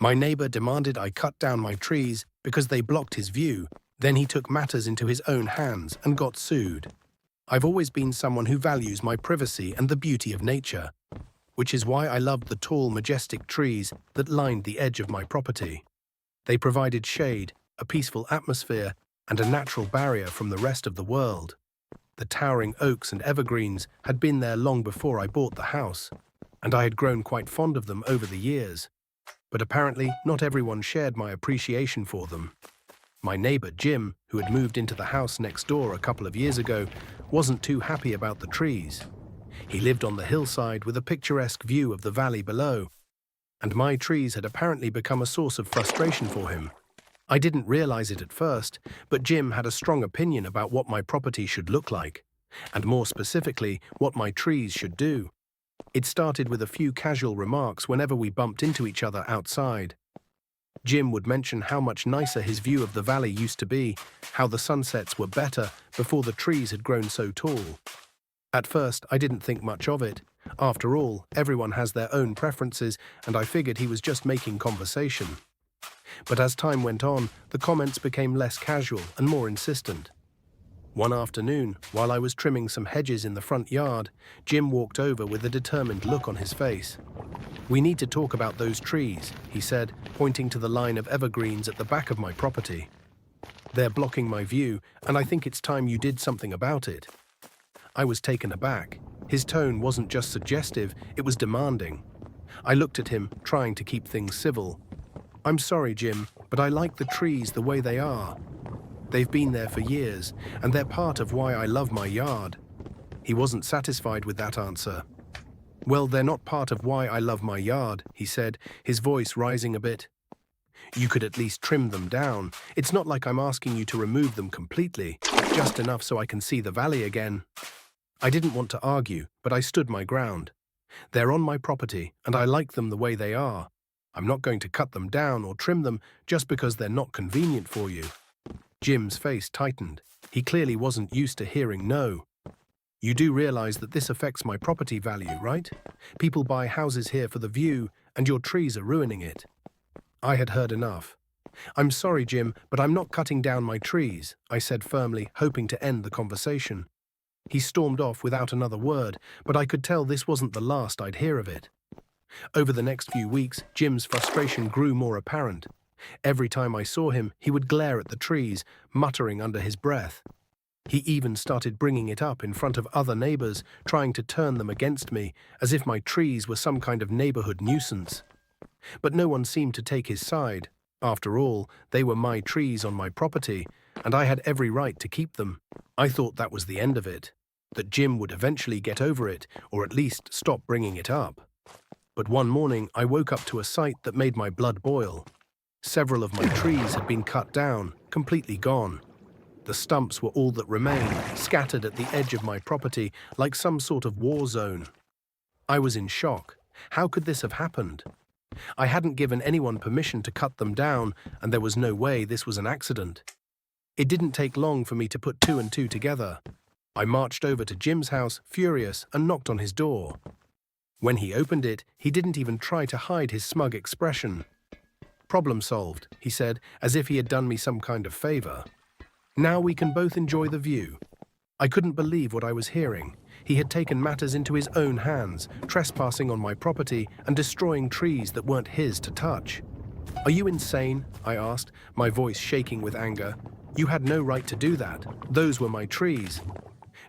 My neighbor demanded I cut down my trees because they blocked his view. Then he took matters into his own hands and got sued. I've always been someone who values my privacy and the beauty of nature, which is why I loved the tall, majestic trees that lined the edge of my property. They provided shade, a peaceful atmosphere, and a natural barrier from the rest of the world. The towering oaks and evergreens had been there long before I bought the house, and I had grown quite fond of them over the years. But apparently, not everyone shared my appreciation for them. My neighbor, Jim, who had moved into the house next door a couple of years ago, wasn't too happy about the trees. He lived on the hillside with a picturesque view of the valley below, and my trees had apparently become a source of frustration for him. I didn't realize it at first, but Jim had a strong opinion about what my property should look like, and more specifically, what my trees should do. It started with a few casual remarks whenever we bumped into each other outside. Jim would mention how much nicer his view of the valley used to be, how the sunsets were better before the trees had grown so tall. At first, I didn't think much of it. After all, everyone has their own preferences, and I figured he was just making conversation. But as time went on, the comments became less casual and more insistent. One afternoon, while I was trimming some hedges in the front yard, Jim walked over with a determined look on his face. "We need to talk about those trees," he said, pointing to the line of evergreens at the back of my property. "They're blocking my view, and I think it's time you did something about it." I was taken aback. His tone wasn't just suggestive, it was demanding. I looked at him, trying to keep things civil. "I'm sorry, Jim, but I like the trees the way they are. They've been there for years, and they're part of why I love my yard." He wasn't satisfied with that answer. "Well, they're not part of why I love my yard," he said, his voice rising a bit. "You could at least trim them down. It's not like I'm asking you to remove them completely, just enough so I can see the valley again." I didn't want to argue, but I stood my ground. They're on my property, and I like them the way they are. I'm not going to cut them down or trim them just because they're not convenient for you. Jim's face tightened. He clearly wasn't used to hearing no. "You do realize that this affects my property value, right? People buy houses here for the view, and your trees are ruining it." I had heard enough. "I'm sorry, Jim, but I'm not cutting down my trees," I said firmly, hoping to end the conversation. He stormed off without another word, but I could tell this wasn't the last I'd hear of it. Over the next few weeks, Jim's frustration grew more apparent. Every time I saw him, he would glare at the trees, muttering under his breath. He even started bringing it up in front of other neighbors, trying to turn them against me, as if my trees were some kind of neighborhood nuisance. But no one seemed to take his side. After all, they were my trees on my property, and I had every right to keep them. I thought that was the end of it, that Jim would eventually get over it, or at least stop bringing it up. But one morning, I woke up to a sight that made my blood boil. Several of my trees had been cut down, completely gone. The stumps were all that remained, scattered at the edge of my property like some sort of war zone. I was in shock. How could this have happened? I hadn't given anyone permission to cut them down, and there was no way this was an accident. It didn't take long for me to put two and two together. I marched over to Jim's house, furious, and knocked on his door. When he opened it, he didn't even try to hide his smug expression. "Problem solved," he said, as if he had done me some kind of favor. "Now we can both enjoy the view." I couldn't believe what I was hearing. He had taken matters into his own hands, trespassing on my property and destroying trees that weren't his to touch. "Are you insane?" I asked, my voice shaking with anger. "You had no right to do that. Those were my trees."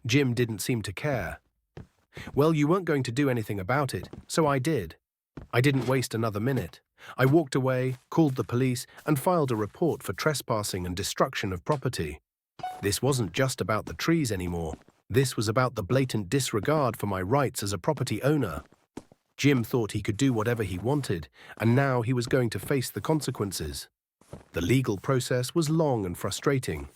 Jim didn't seem to care. "Well, you weren't going to do anything about it, so I did." I didn't waste another minute. I walked away, called the police, and filed a report for trespassing and destruction of property. This wasn't just about the trees anymore. This was about the blatant disregard for my rights as a property owner. Jim thought he could do whatever he wanted, and now he was going to face the consequences. The legal process was long and frustrating.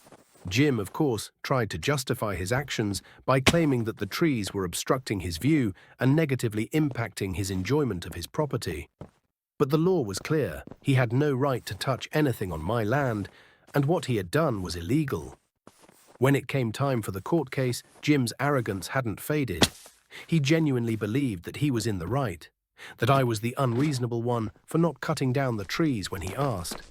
Jim, of course, tried to justify his actions by claiming that the trees were obstructing his view and negatively impacting his enjoyment of his property. But the law was clear. He had no right to touch anything on my land, and what he had done was illegal. When it came time for the court case, Jim's arrogance hadn't faded. He genuinely believed that he was in the right. that I was the unreasonable one for not cutting down the trees when he asked.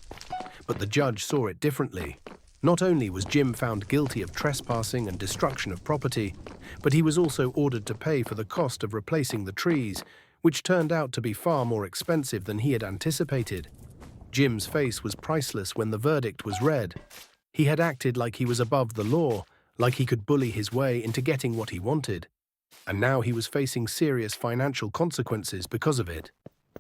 But the judge saw it differently. Not only was Jim found guilty of trespassing and destruction of property, but he was also ordered to pay for the cost of replacing the trees, which turned out to be far more expensive than he had anticipated. Jim's face was priceless when the verdict was read. He had acted like he was above the law, like he could bully his way into getting what he wanted. And now he was facing serious financial consequences because of it.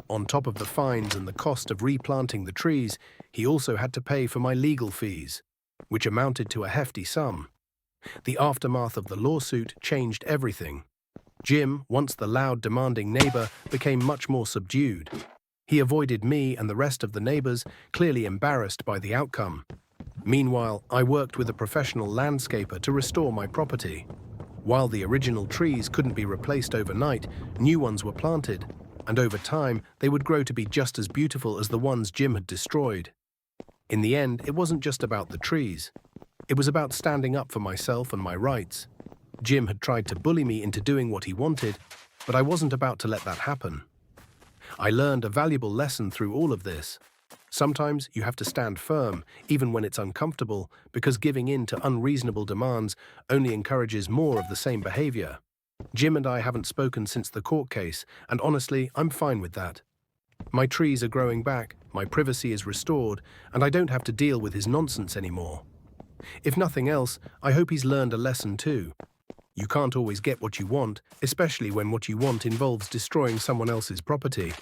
On top of the fines and the cost of replanting the trees, he also had to pay for my legal fees, which amounted to a hefty sum. The aftermath of the lawsuit changed everything. Jim, once the loud, demanding neighbor, became much more subdued. He avoided me and the rest of the neighbors, clearly embarrassed by the outcome. Meanwhile, I worked with a professional landscaper to restore my property. While the original trees couldn't be replaced overnight, new ones were planted, and over time, they would grow to be just as beautiful as the ones Jim had destroyed. In the end, it wasn't just about the trees. It was about standing up for myself and my rights. Jim had tried to bully me into doing what he wanted, but I wasn't about to let that happen. I learned a valuable lesson through all of this. Sometimes you have to stand firm, even when it's uncomfortable, because giving in to unreasonable demands only encourages more of the same behavior. Jim and I haven't spoken since the court case, and honestly, I'm fine with that. My trees are growing back, my privacy is restored, and I don't have to deal with his nonsense anymore. If nothing else, I hope he's learned a lesson too. You can't always get what you want, especially when what you want involves destroying someone else's property.